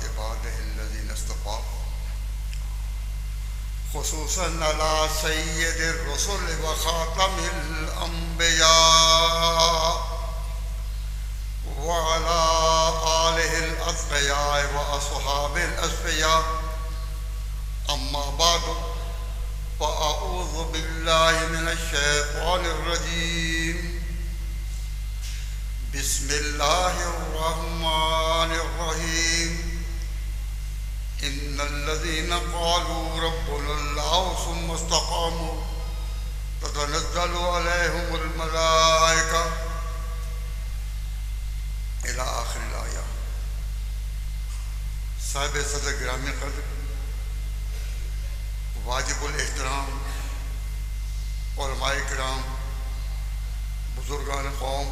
इबादिहिल्लज़ीना इस्तफ़ा खुसूसन अला सय्यिदिर रुसूल व खातमिल अंबिया व अला आलिहिल अस्फ़िया व अस्हाबिल अस्फ़िया अम्मा बादु फ़अऊज़ु बिल्लाहि मिनश शैतानिर रजीम बिस्मिल्लाहिर्रहमानिर्रहीम इन्नल्लज़ीना क़ालू रब्बुनल्लाहु सुम्मा इस्तक़ामू ततनज़्ज़लु अलैहिमुल मलाइका इला आखिरिल आया। साहिब सदर गिरामी क़द्र वाजिबुल एहतराम उलमाए किराम बुजुर्गान कौम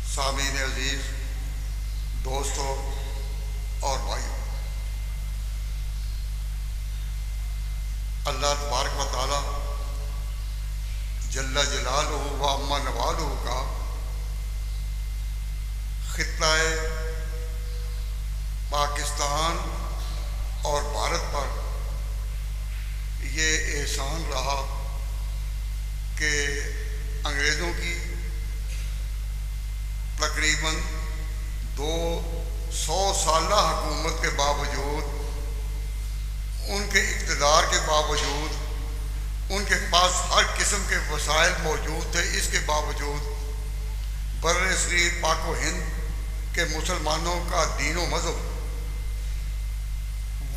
सामीन अजीज दोस्तों और भाइयों, अल्लाह तबारक व तआला जल्ला जलालुहु व अम्मा नवालुहु का खित्ता-ए पाकिस्तान और भारत पर ये एहसान रहा कि अंग्रेज़ों की तकरीबन 200 साल हुकूमत के बावजूद, उनके इक़्तिदार के बावजूद, उनके पास हर किस्म के वसाइल मौजूद थे, इसके बावजूद बर्र-ए-सग़ीर पाक व हिंद के मुसलमानों का दीन व मज़हब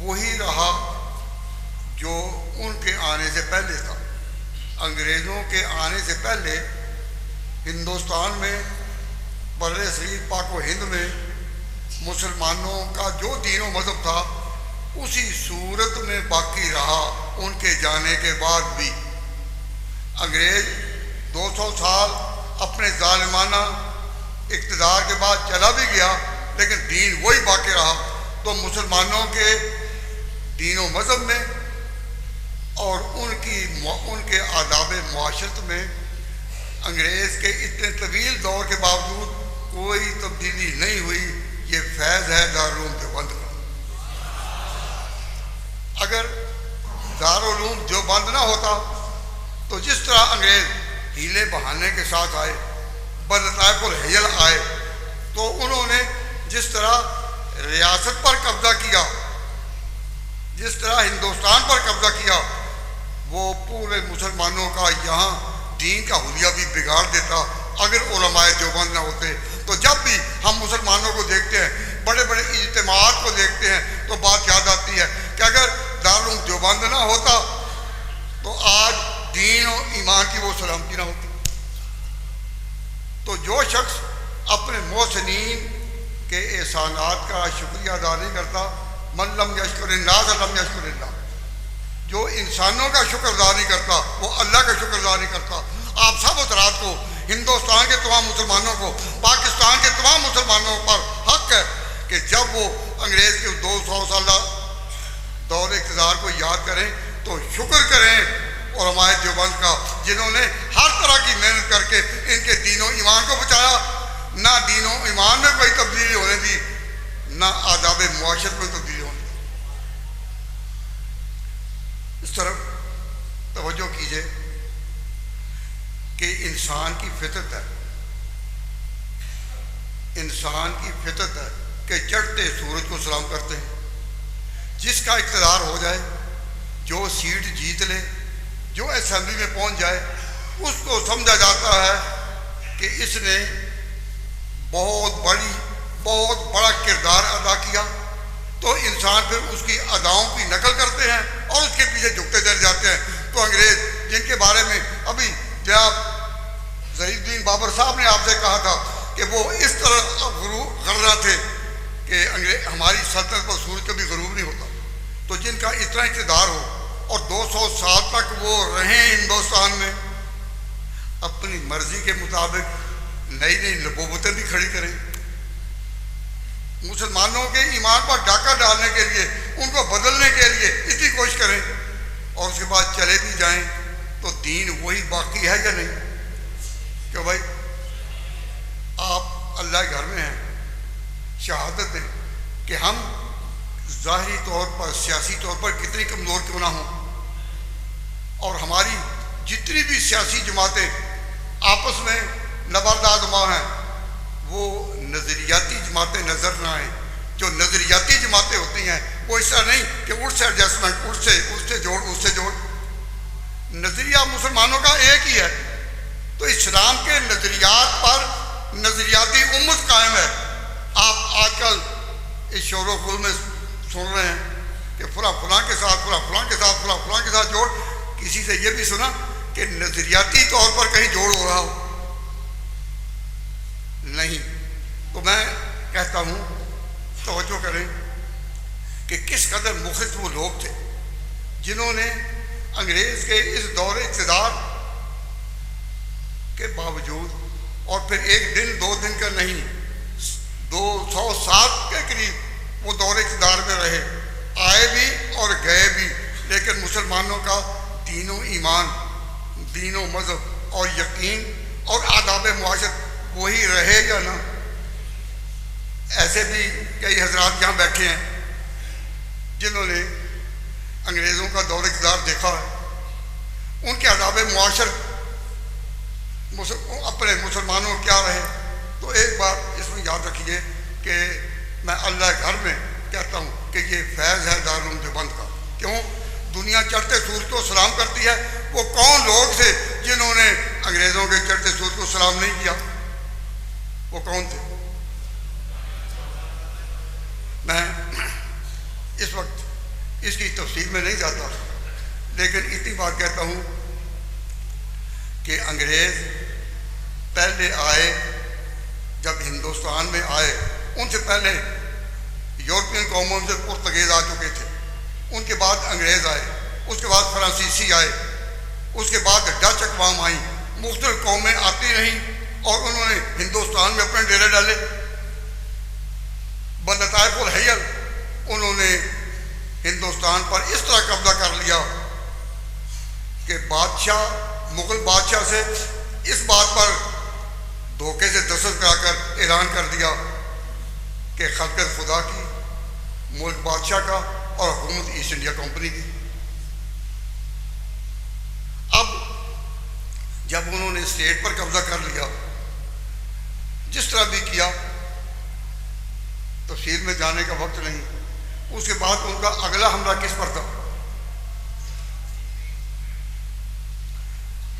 वही रहा जो उनके आने से पहले था। अंग्रेज़ों के आने से पहले हिंदुस्तान में बर्र-ए-सग़ीर पाक व हिंद में मुसलमानों का जो दीन व मज़हब था उसी सूरत में बाकी रहा। उनके जाने के बाद भी अंग्रेज़ 200 साल अपने ज़ालिमाना इक़्तिदार के बाद चला भी गया, लेकिन दीन वही बाकी रहा। तो मुसलमानों के दीन व मज़हब में और उनके आदाब मुआशरत में अंग्रेज़ के इतने तवील दौर के बावजूद कोई तब्दीली नहीं हुई। ये फैज़ है दारुल देवबंद का। अगर दारुल उलूम देवबंद ना होता तो जिस तरह अंग्रेज़ हीले बहाने के साथ आए, बलताइफुल हियल आए, तो उन्होंने जिस तरह रियासत पर कब्जा किया, जिस तरह हिंदुस्तान पर कब्जा किया, वो पूरे मुसलमानों का यहाँ दीन का हुलिया भी बिगाड़ देता अगर उलमाए देवबंद ना होते। तो जब भी हम मुसलमानों को देखते हैं, बड़े बड़े इज्तिमात को देखते हैं, तो बात याद आती है कि अगर दारुल देवबंद ना होता तो आज दीन और ईमान की वो सलामती ना होती। तो जो शख्स अपने मोहसिनीन के एहसानात का शुक्रिया अदा नहीं करता, मन लम यशकुरिन्नास लम यशकुरिल्लाह, जो इंसानों का शुक्र अदा नहीं करता वो अल्लाह का शुक्र अदा नहीं करता। आप सब हज़रात को, हिंदुस्तान के तमाम मुसलमानों को, पाकिस्तान के तमाम मुसलमानों पर हक है कि जब वो अंग्रेज़ के 200 साल दौर इक़्तिदार को याद करें तो शुक्र करें उलमाए देवबंद का, जिन्होंने हर तरह की मेहनत करके इनके दीन और ईमान को बचाया। ना दीन और ईमान में कोई तब्दीली होने दी, ना आदाब मुआशरत में तब्दीली होने दी। इस तरफ तवज्जो कीजिए कि इंसान की फितरत है, इंसान की फितरत है कि चढ़ते सूरज को सलाम करते हैं। जिसका इक़्तिदार हो जाए, जो सीट जीत ले, जो असेंबली में पहुंच जाए, उसको समझा जाता है कि इसने बहुत बड़ा किरदार अदा किया। तो इंसान फिर उसकी अदाओं की नकल करते हैं और उसके पीछे झुकते चले जाते हैं। तो अंग्रेज़, जिनके बारे में अभी जनाब ज़हीरुद्दीन बाबर साहब ने आपसे कहा था कि वो इस तरह गर्रा थे कि हमारी सल्तनत पर सूरज कभी गरूब नहीं होता। तो जिनका इतना इक़्तिदार हो और 200 साल तक वो रहें हिंदुस्तान में, अपनी मर्जी के मुताबिक नई नई नबूवतें भी खड़ी करें, मुसलमानों के ईमान पर डाका डालने के लिए, उनको बदलने के लिए इतनी कोशिश करें और उसके बाद चले भी जाएं, तो दीन वही बाकी है या नहीं? क्यों भाई, आप अल्लाह के घर में हैं, शहादत दें, कि हम ज़ाहिरी तौर पर, सियासी तौर पर कितनी कमज़ोर क्यों ना हों, और हमारी जितनी भी सियासी जमातें आपस में नबरदादमा हैं, वो नज़रियाती जमातें नज़र ना आए। जो नज़रियाती जमातें होती हैं वो इस तरह नहीं कि उससे एडजस्टमेंट, उससे जोड़, उससे जोड़। नज़रिया मुसलमानों का एक ही है। तो इस्लाम के नज़रियात पर नज़रियाती उम्मत कायम है। आप आजकल इस शोर गुल में सुन रहे हैं कि फलां के साथ, फलां के साथ जोड़। किसी से ये भी सुना कि नज़रियाती तौर पर कहीं जोड़ हो रहा हो? नहीं। तो मैं कहता हूँ, तवज्जो करें कि किस कदर मुखलिस वो लोग थे जिन्होंने अंग्रेज़ के इस दौरे इक़्तिदार के बावजूद, और फिर एक दिन दो दिन का नहीं, 200 साल के करीब वो दौरे इक़्तिदार में रहे, आए भी और गए भी, लेकिन मुसलमानों का दीनो ईमान, दीनो मज़हब और यकीन और आदाब मुआशरत वही रहे या ना। ऐसे भी कई हजरात यहाँ बैठे हैं जिन्होंने अंग्रेज़ों का दौर इक़्तिदार देखा है। उनके आदाब मुआशरत अपने मुसलमानों क्या रहे। तो एक बात इसमें याद रखिए कि मैं अल्लाह घर में कहता हूँ कि ये फैज़ है दारुल देवबंद का। क्यों? दुनिया चढ़ते सूरज को सलाम करती है। वो कौन लोग थे जिन्होंने अंग्रेज़ों के चढ़ते सूरज को सलाम नहीं किया? वो कौन थे? मैं इस वक्त इसकी तफसील में नहीं जाता, लेकिन इतनी बात कहता हूँ कि अंग्रेज़ पहले आए, जब हिंदुस्तान में आए, उनसे पहले यूरोपियन कौमों से पुर्तगीज़ आ चुके थे। उनके बाद अंग्रेज़ आए, उसके बाद फ्रांसीसी आए, उसके बाद डच अक़वाम आई। मुख्तलिफ कौमें आती रहीं और उन्होंने हिंदुस्तान में अपने डेरे डाले। बलताइफुल हयल उन्होंने हिंदुस्तान पर इस तरह कब्जा कर लिया कि बादशाह, मुग़ल बादशाह से इस बात पर धोखे से दस्तखत कराकर ऐलान कर दिया कि खलकत खुदा की, मुल्क बादशाह का और हुकूमत ईस्ट इंडिया कंपनी की। अब जब उन्होंने स्टेट पर कब्जा कर लिया, जिस तरह भी किया, तफसील में जाने का वक्त नहीं। उसके बाद उनका अगला हमला किस पर था?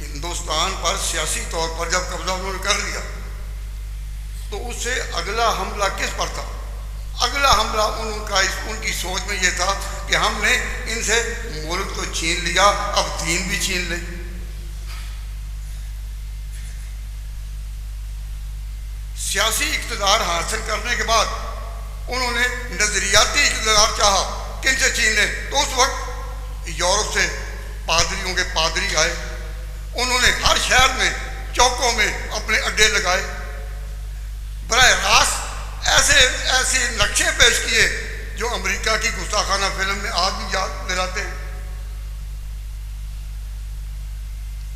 हिंदुस्तान पर सियासी तौर पर जब कब्जा उन्होंने कर लिया, तो उससे अगला हमला किस पर था? अगला हमला उनकी सोच में यह था कि हमने इनसे मुल्क तो छीन लिया, अब दीन भी छीन लें। सियासी इक़्तिदार हासिल करने के बाद उन्होंने नज़रियाती इक़्तिदार चाहा कि इनसे छीन लें। तो उस वक्त यूरोप से पादरियों के पादरी आए, उन्होंने हर शहर में, चौकों में अपने अड्डे लगाए, बराह रास्त ऐसे नक्शे पेश किए जो अमेरिका की गुस्ताखाना फिल्म में आज भी याद दिलाते हैं।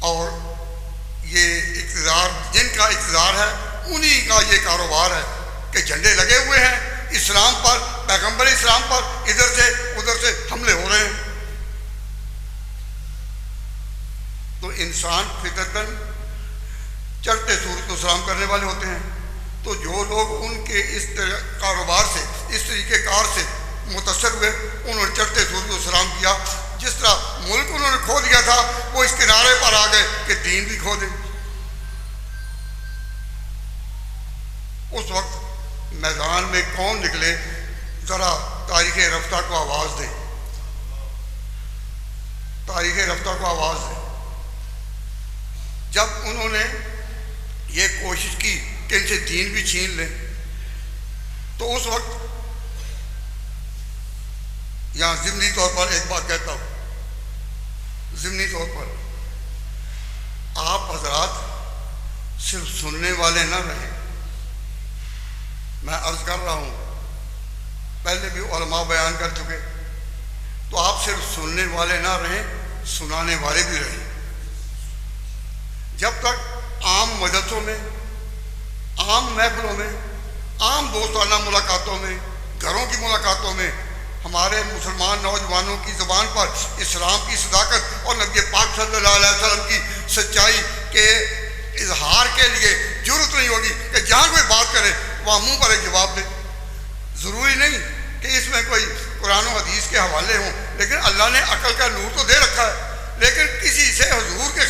और ये इक़्तिदार, जिनका इक़्तिदार है, उन्हीं का ये कारोबार है कि झंडे लगे हुए हैं इस्लाम पर, पैगंबर इस्लाम पर, इधर से उधर से हमले हो रहे हैं। तो इंसान फितरतन चढ़ते सूरज को सलाम करने वाले होते हैं। तो जो लोग उनके इस कारोबार से, इस तरीक़ेकार से मुतासर हुए, उन्होंने चढ़ते सूरज को सलाम किया। जिस तरह मुल्क उन्होंने खो दिया था, वो इस किनारे पर आ गए कि दीन भी खो दें। उस वक्त मैदान में कौन निकले, ज़रा तारीख़ रफ्ता को आवाज़ दें, तारीख़ रफ्ता को आवाज़ दें। जब उन्होंने ये कोशिश की कि इनसे दीन भी छीन लें, तो उस वक्त यहाँ ज़िमनी तौर पर एक बात कहता हूँ, ज़िमनी तौर पर आप हज़रात सिर्फ सुनने वाले ना रहें। मैं अर्ज़ कर रहा हूँ, पहले भी उलमा बयान कर चुके, तो आप सिर्फ सुनने वाले ना रहें, सुनाने वाले भी रहें। जब तक आम मजलिसों में, आम महफिलों में, आम दोस्ताना मुलाकातों में, घरों की मुलाकातों में हमारे मुसलमान नौजवानों की ज़ुबान पर इस्लाम की सदाकत और नबी पाक सल्लल्लाहु अलैहि वसल्लम की सच्चाई के इजहार के लिए जरूरत नहीं होगी कि जहाँ कोई बात करे वहाँ मुँह पर एक जवाब दे। ज़रूरी नहीं कि इसमें कोई कुरान और हदीस के हवाले हों, लेकिन अल्लाह ने अकल का नूर तो दे रखा है। लेकिन किसी से हुजूर के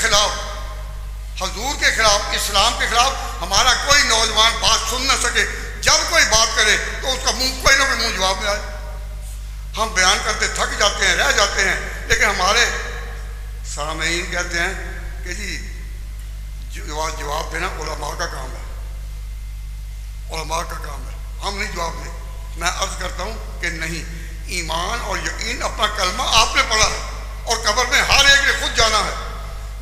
खिलाफ इस्लाम के खिलाफ हमारा कोई नौजवान बात सुन न सके। जब कोई बात करे तो उसका मुंह कोई ना कोई मुंह जवाब में आए। हम बयान करते थक जाते हैं, रह जाते हैं, लेकिन हमारे सामईन कहते हैं कि जी जवाब देना उलमा का काम है, उलमा का काम है, हम नहीं जवाब दें। मैं अर्ज करता हूँ कि नहीं, ईमान और यकीन अपना कलमा आपने पढ़ा है और कब्र में हर एक ने खुद जाना है।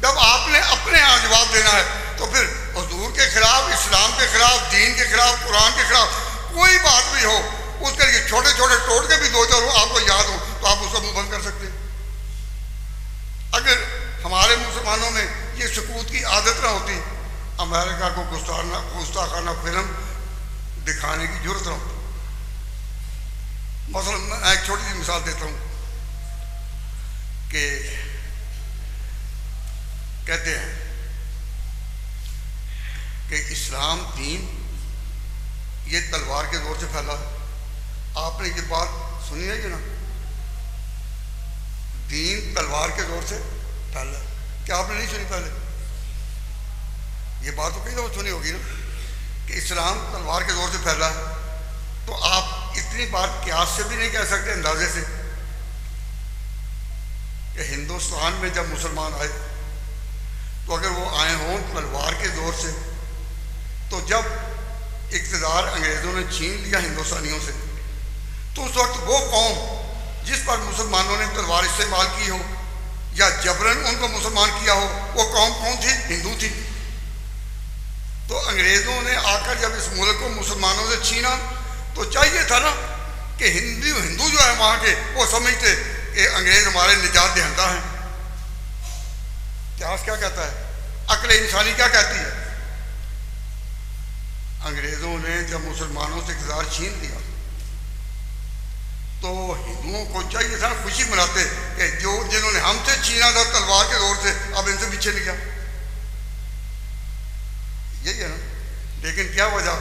जब आपने अपने यहाँ जवाब देना है तो फिर हुजूर के खिलाफ, इस्लाम के खिलाफ, दीन के खिलाफ, कुरान के खिलाफ कोई बात भी हो, उसके लिए छोटे छोटे टोटके भी दो चार आपको याद हो तो आप उसका मुंह बंद कर सकते हैं। अगर हमारे मुसलमानों में ये सकूत की आदत ना होती, अमेरिका को गुस्ताखाना फिल्म दिखाने की जरूरत ना होती। मसलन मैं एक छोटी सी मिसाल देता हूँ कि कहते हैं कि इस्लाम दीन ये तलवार के दौर से फैला है। आपने ये बात सुनी है कि ना, दीन तलवार के दौर से फैला है। क्या आपने नहीं सुनी पहले? ये बात तो कई दफा सुनी होगी ना कि इस्लाम तलवार के दौर से फैला है। तो आप इतनी बात क्यास से भी नहीं कह सकते, अंदाजे से, कि हिंदुस्तान में जब मुसलमान आए तो अगर वो आए हों तलवार के दौर से, तो जब इक़्तिदार अंग्रेज़ों ने छीन लिया हिंदुस्तानियों से, तो उस वक्त वो कौम जिस पर मुसलमानों ने तलवार इस्तेमाल की हो या जबरन उनको मुसलमान किया हो, वो कौम कौन थी? हिंदू थी। तो अंग्रेज़ों ने आकर जब इस मुल्क को मुसलमानों से छीना तो चाहिए था ना कि हिंदू जो है वहाँ के, वो समझते कि अंग्रेज़ हमारे निजात दहिंदा हैं। इतिहास क्या कहता है, अक्ल इंसानी क्या कहती है? अंग्रेज़ों ने जब मुसलमानों से इक़्तिदार छीन लिया तो हिंदुओं को चाहिए था खुशी मनाते कि जिन्होंने हमसे छीना था तलवार के दौर से, अब इनसे पीछे लिया। यही है ना। लेकिन क्या वजह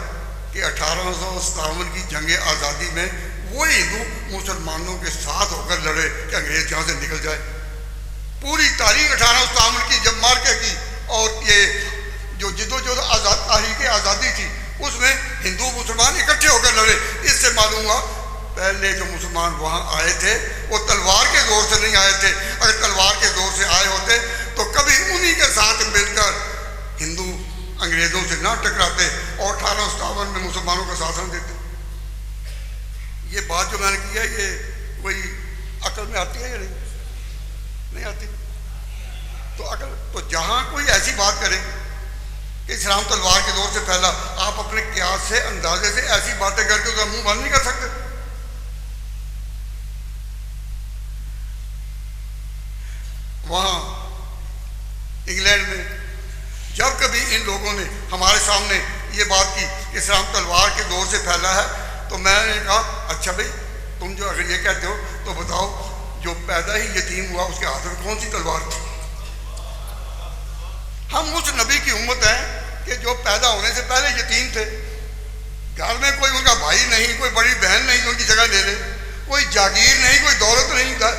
कि 1857 की जंग आज़ादी में वो हिंदू मुसलमानों के साथ होकर लड़े कि अंग्रेज यहाँ से निकल जाए। पूरी तारीख 1857 की जब मार्के की और ये जो जिद्दोजहद तारीख आज़ादी थी उसमें हिंदू मुसलमान इकट्ठे होकर लड़े। इससे मालूम हुआ पहले जो मुसलमान वहाँ आए थे वो तलवार के दौर से नहीं आए थे। अगर तलवार के दौर से आए होते तो कभी उन्हीं के साथ मिलकर हिंदू अंग्रेज़ों से ना टकराते और 1857 में मुसलमानों का शासन देते। ये बात जो मैंने की है ये कोई अकल में आती है या नहीं आती? तो अकल तो जहाँ कोई ऐसी बात करे कि इस्लाम तलवार के दौर से फैला, आप अपने क्यास से, अंदाजे से ऐसी बातें करके उसका मुंह बंद नहीं कर सकते। वहाँ इंग्लैंड में जब कभी इन लोगों ने हमारे सामने ये बात की कि इस्लाम तलवार के दौर से फैला है तो मैंने कहा अच्छा भाई तुम जो अगर ये कहते हो तो बताओ जो पैदा ही यतीम हुआ उसके हाथ में कौन सी तलवार थी? हम उस नबी की उम्मत है कि जो पैदा होने से पहले यतीम थे। घर में कोई उनका भाई नहीं, कोई बड़ी बहन नहीं उनकी जगह ले ले, कोई जागीर नहीं, कोई दौलत नहीं था।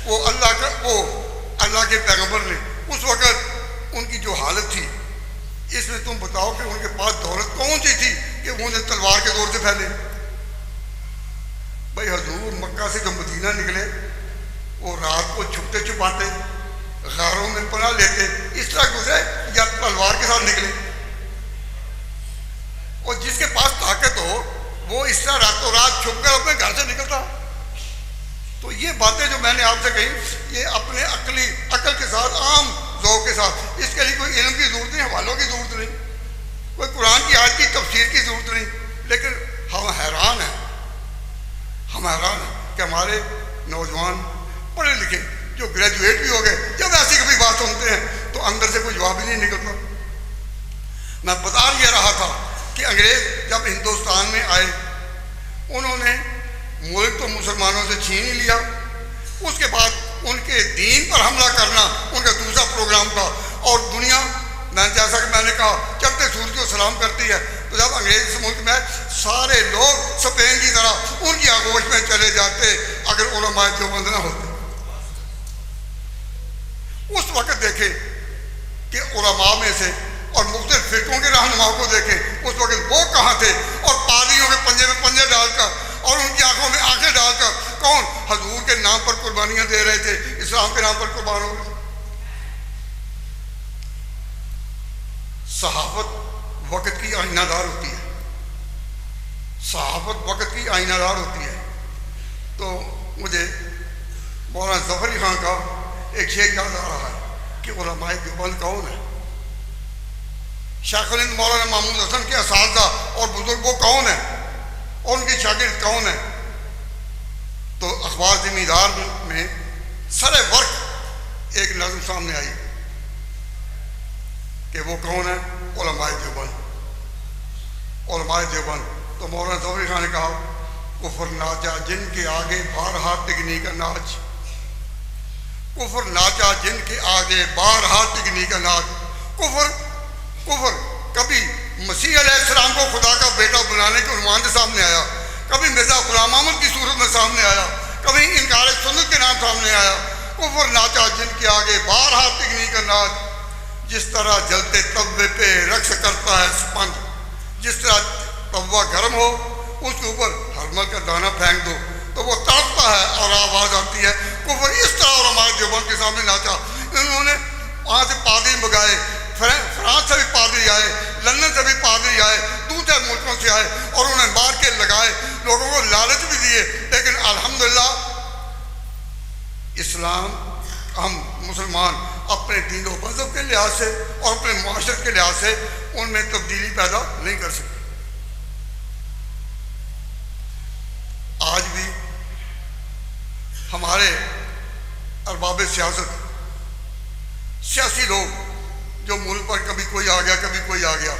वो अल्लाह के पैगंबर ने उस वक़्त उनकी जो हालत थी, इसमें तुम बताओ कि उनके पास दौलत कौन सी थी कि वो उन्हें तलवार के दौर से फैले। भाई हजूर मक्का से जो मदीना निकले वो रात को छुपते छुपाते गारों में पनाह लेते, इस तरह गुजरे या तलवार के साथ निकले। और जिसके पास ताकत हो वो इस तरह रातों रात छुप कर अपने घर से निकलता। तो ये बातें जो मैंने आपसे कही ये अपने अकल के साथ, आम ज़ौक़ के साथ, इसके लिए कोई इल्म की ज़रूरत नहीं, हवालों की ज़रूरत नहीं, कोई कुरान की आयत की तफसीर की ज़रूरत नहीं। लेकिन हम हैरान हैं कि हमारे नौजवान पढ़े लिखे जो ग्रेजुएट भी हो गए जब ऐसी कभी बात सुनते हैं तो अंदर से कोई जवाब ही नहीं निकलता। मैं बता ये रहा था कि अंग्रेज़ जब हिंदुस्तान में आए उन्होंने मुल्क तो मुसलमानों से छीन ही लिया, उसके बाद उनके दीन पर हमला करना उनका दूसरा प्रोग्राम था। और दुनिया जैसा कि मैंने कहा चलते सूरज को सलाम करती है, तो जब अंग्रेज इस मुल्क में सारे लोग स्पेन की तरह उनकी आगोश में चले जाते अगर उलमा देवबंद ना होते। उस वक्त देखे कि उलमा में से और मुख्तलिफ फिरकों के रहनुमाओं को देखे उस वक्त वो कहाँ थे, और पादरियों के पंजे में पंजे डालकर और उनकी आंखों में आंखें डालकर कौन हजूर के नाम पर कुर्बानियां दे रहे थे, इस्लाम के नाम पर कुर्बान हो गए। सहाफत वक्त की आईनादार होती है, सहाफत वक्त की आईनादार होती है। तो मुझे मौलाना ज़फ़र अली खान का एक शेर याद आ रहा है कि उलमाए देवबंद कौन है, शेख मौलाना महमूद हसन के असातिज़ा और बुजुर्ग वो कौन है और उनके शागिर्द कौन है। तो अखबार ज़िम्मेदार में सरे वर्क एक नज़म सामने आई कि वो कौन है, उलमाए देवबंद, उलमाए देवबंद। तो मौलाना ज़फ़र अली खान ने कहा कुफर नाचा जिनके आगे बारहा तिगनी का नाच, कुफर नाचा जिनके आगे बारहा तिगनी का नाच। कुफर कुफर कभी मसीह अलैहिस्सलाम को खुदा का बेटा बनाने के उन्वान से सामने आया, कभी मिर्ज़ा ग़ुलाम अहमद की सूरत में सामने आया, कभी इनकार सुन्नत के नाम सामने आया। कुफर नाचा जिनके आगे बारहा तिगनी का नाच, जिस तरह जलते तवे पे रक्स करता है स्पंज, जिस तरह तवा गर्म हो उसके ऊपर हरमल का दाना फेंक दो तो वो तड़पता है और आवाज़ आती है। कुफर इस तरह उलमाए देवबंद के सामने नाचा। इन्होंने वहाँ से पादरी मंगाए, फ्रांस से भी पादरी आए, लंदन से भी पादरी आए, दूसरे मुल्कों से आए और उन्हें मार के लगाए, लोगों को लालच भी दिए। लेकिन अल्हम्दुलिल्लाह इस्लाम हम मुसलमान अपने दीन व मज़हब के लिहाज से और अपने मुआशरत के लिहाज से उनमें तब्दीली पैदा नहीं कर सकते। आज भी हमारे अरबाब सियासत, सियासी लोग जो मुल्क पर कभी कोई आ गया कभी कोई आ गया,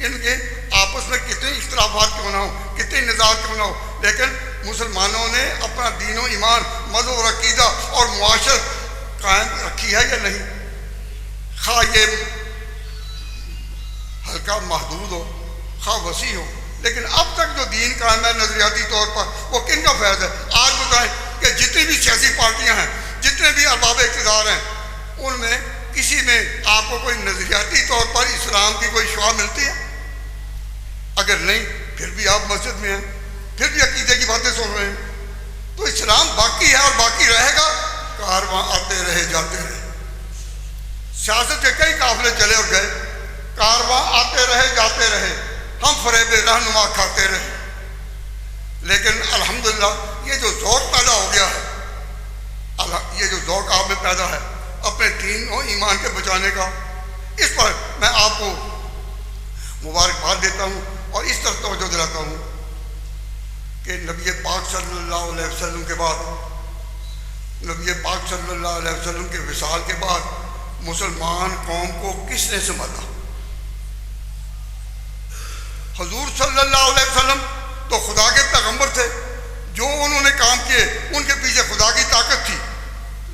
इनके आपस में कितने इख्तिलाफात क्यों ना हो, कितने निज़ात क्यों ना हो, लेकिन मुसलमानों ने अपना दीन व ईमान, मज़हब और अकीदा और मुआशरत कायम रखी है या नहीं। खा ये हल्का महदूद हो खा वसी हो, लेकिन अब तक जो दीन कायम है नजरियाती तौर पर वो किन का फैज़ है। आज बताएं कि जितनी भी सियासी पार्टियां हैं, जितने भी अरबाब इक़्तिदार हैं, उनमें किसी में आपको कोई नजरियाती तौर पर इस्लाम की कोई शुआ मिलती है? अगर नहीं फिर भी आप मस्जिद में हैं, फिर भी अकीदे की बातें सुन रहे हैं। तो इस्लाम बाकी है और बाकी रहेगा। कारवां आते रहे जाते रहे, सियासत के कई काफिले चले और गए, कारवां आते रहे जाते रहे, हम फरेब रहनुमा खाते रहे। लेकिन अल्हम्दुलिल्लाह ये जो ज़ौक़ पैदा हो गया है, ये जो ज़ौक़ आप में पैदा है अपने दीन और ईमान के बचाने का, इस पर मैं आपको मुबारकबाद देता हूँ और इस तरफ तवज्जो दिलाता हूँ कि नबी पाक सल्लल्लाहु अलैहि वसल्लम के बाद, नबी पाक सल्लल्लाहु अलैहि वसल्लम के विसाल के बाद मुसलमान कौम को किसने संभाला? हुजूर सल्लल्लाहु अलैहि वसल्लम तो खुदा के पैगंबर थे, जो उन्होंने काम किए उनके पीछे खुदा की ताकत थी।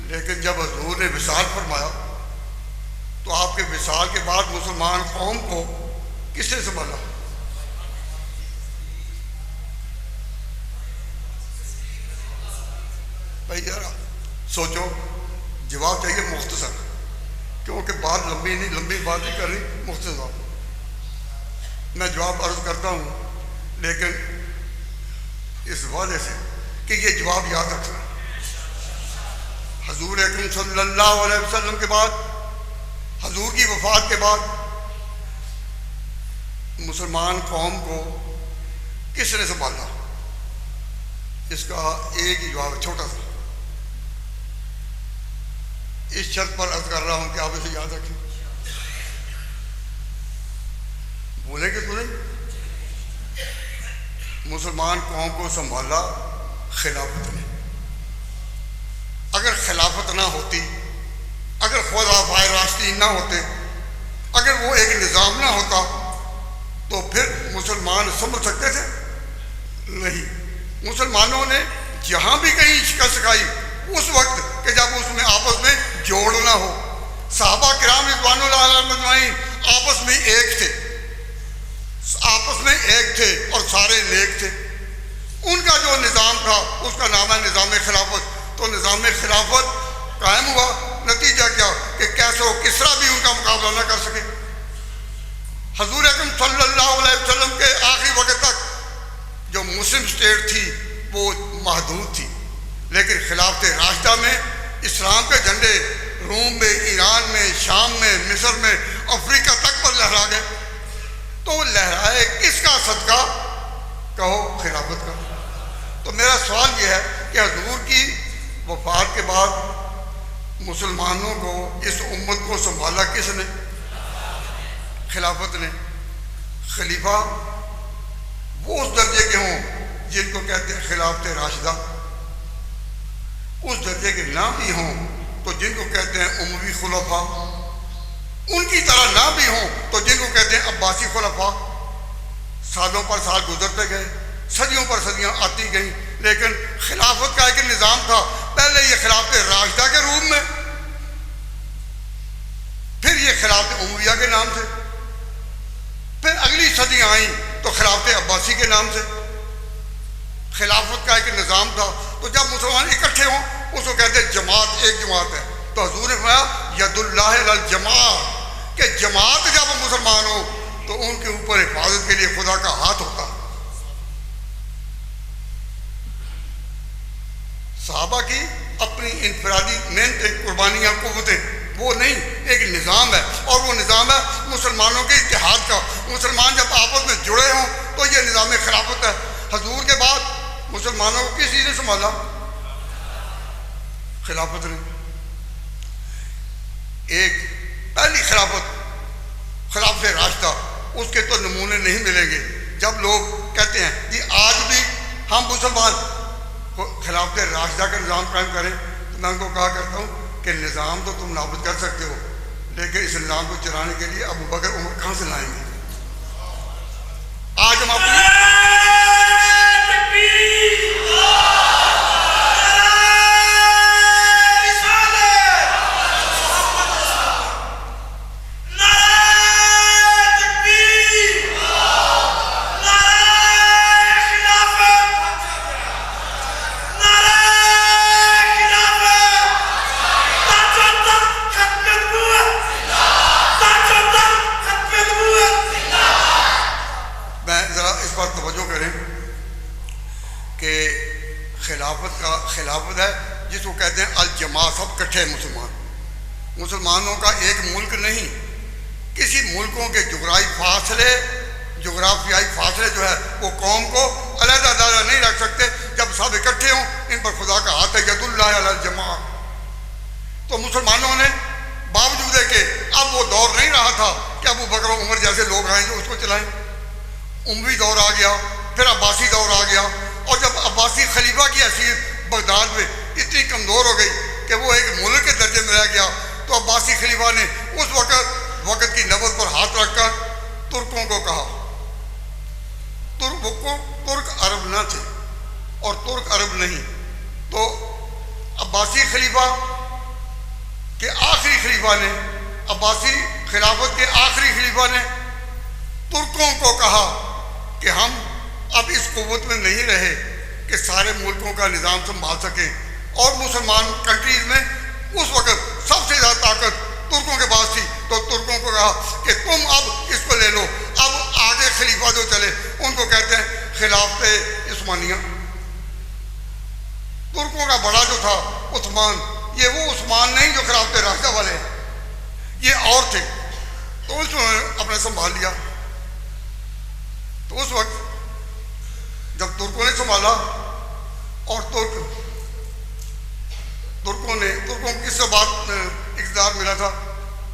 लेकिन जब हुजूर ने विसाल फरमाया तो आपके विसाल के बाद मुसलमान कौम को किसने संभाला? भाई जरा सोचो, जवाब चाहिए मुख्तसर, क्योंकि बात लंबी नहीं, लंबी बात नहीं कर रही, मुख्तसर मैं जवाब अर्ज करता हूँ, लेकिन इस वजह से कि ये जवाब याद रखना। हजूर अकरम सल्लल्लाहु अलैहि वसल्लम के बाद, हजूर की वफात के बाद मुसलमान कौम को किसने संभाला? इसका एक ही जवाब, छोटा सा, इस शर्त पर अर्ज कर रहा हूं कि आप इसे याद रखें। बोलेंगे तो नहीं? मुसलमान कौम को संभाला खिलाफत ने। अगर खिलाफत ना होती, अगर खुलाफाए राशिदीन ना होते, अगर वो एक निज़ाम ना होता तो फिर मुसलमान संभल सकते थे? नहीं। मुसलमानों ने जहां भी कहीं शिकस्त खाई उस वक्त कि जब उसमें आपस में जोड़ना हो। सहाबा किराम रिज़वानुल्लाह अलैहिम अजमाइन आपस में एक थे, आपस में एक थे और सारे नेक थे। उनका जो निज़ाम था उसका नाम है निज़ाम खिलाफत। तो निज़ाम खिलाफत कायम हुआ। नतीजा क्या कि कैसर और किसरा भी उनका मुकाबला न कर सके। हजूर अकरम सल्लल्लाहु अलैहि वसल्लम के आखिरी वक्त तक जो मुस्लिम स्टेट थी वो महदूद थी, लेकिन खिलाफत राशिदा में इस्लाम के झंडे रोम में, ईरान में, शाम में, मिस्र में, अफ्रीका तक पर लहरा गए। तो लहराए किसका सदका? कहो खिलाफत का। तो मेरा सवाल यह है कि हजूर की वफात के बाद मुसलमानों को, इस उम्मत को संभाला किसने? खिलाफत ने। खलीफा वो उस दर्जे के हों जिनको कहते हैं खिलाफत राशिदा, उस दर्जे के ना भी हों तो जिनको कहते हैं उमवी खुलफा, उनकी तरह ना भी हों तो जिनको कहते हैं अब्बासी खुलफा। सालों पर साल गुजरते गए, सदियों पर सदियां आती गईं, लेकिन खिलाफत का एक निज़ाम था। पहले ये खिलाफत राशिदा के रूप में, फिर ये खिलाफत उमविया के नाम से, फिर अगली सदियां आई तो खिलाफत अब्बासी के नाम से। खिलाफत का एक निज़ाम था। तो जब मुसलमान इकट्ठे हों उसको कहते हैं जमात, एक जमात है। तो हजूर ने फरमाया यदुल्लाह अल जमात, कि जमात जब मुसलमान हो तो उनके ऊपर हिफाजत के लिए खुदा का हाथ होता। सहाबा की अपनी इनफरादी मेहनतें, कुर्बानियां, कुव्वतें, वो नहीं, एक निज़ाम है। और वो निज़ाम है मुसलमानों के इत्तेहाद का। मुसलमान जब आपस में जुड़े हों तो ये निज़ाम खिलाफत है। हजूर के बाद मुसलमानों को किस चीज़ ने संभाला? खिलाफत ने। एक पहली खिलाफत, खिलाफत राशिदा, उसके तो नमूने नहीं मिलेंगे। जब लोग कहते हैं कि आज भी हम मुसलमान खिलाफत राशिदा का निज़ाम कायम करें, तो मैं उनको कहा करता हूँ कि निज़ाम तो तुम नाबुद कर सकते हो, लेकिन इस निज़ाम को चलाने के लिए अबू बकर उमर कहाँ से लाएंगे? आज हम अपनी खिलाफत है जिसको कहते हैं अल जमा, सब इकट्ठे मुसलमान। मुसलमानों का एक मुल्क नहीं, किसी मुल्कों के जोग्राफियाई फासले जो है वो कौम को अलग-अलग नहीं रख सकते। जब सब इकट्ठे हों, इन पर खुदा का हाथ है, यदुल्लाह अल जमा। तो मुसलमानों ने बावजूद है कि अब वो दौर नहीं रहा था कि अबू बकर उमर जैसे लोग आएंगे उसको चलाएं। उमवी दौर आ गया, फिर अब्बासी दौर आ गया। और जब अब्बासी खलीफा की हैसियत बगदाद में इतनी कमज़ोर हो गई कि वो एक मुल्क के दर्जे में रह गया, तो अब्बासी खलीफा ने उस वक़्त की नब्ज़ पर हाथ रखकर तुर्कों को कहा। तुर्क अरब न थे और तुर्क अरब नहीं। तो अब्बासी खलीफा के आखिरी खलीफा ने, अब्बासी खिलाफत के आखिरी खलीफा ने तुर्कों को कहा कि हम अब इस कुव्वत में नहीं रहे कि सारे मुल्कों का निज़ाम संभाल सकें। और मुसलमान कंट्रीज में उस वक़्त सबसे ज़्यादा ताकत तुर्कों के पास थी। तो तुर्कों को कहा कि तुम अब इसको ले लो। अब आगे खलीफा जो चले उनको कहते हैं खिलाफत उस्मानिया। तुर्कों का बड़ा जो था उस्मान, ये वो उस्मान नहीं जो खिलाफत राशिदा वाले हैं, ये और थे। तो उसने अपने संभाल लिया। तो उस वक्त जब तुर्कों ने संभाला और तुर्कों को किससे बात इक़्तिदार मिला था,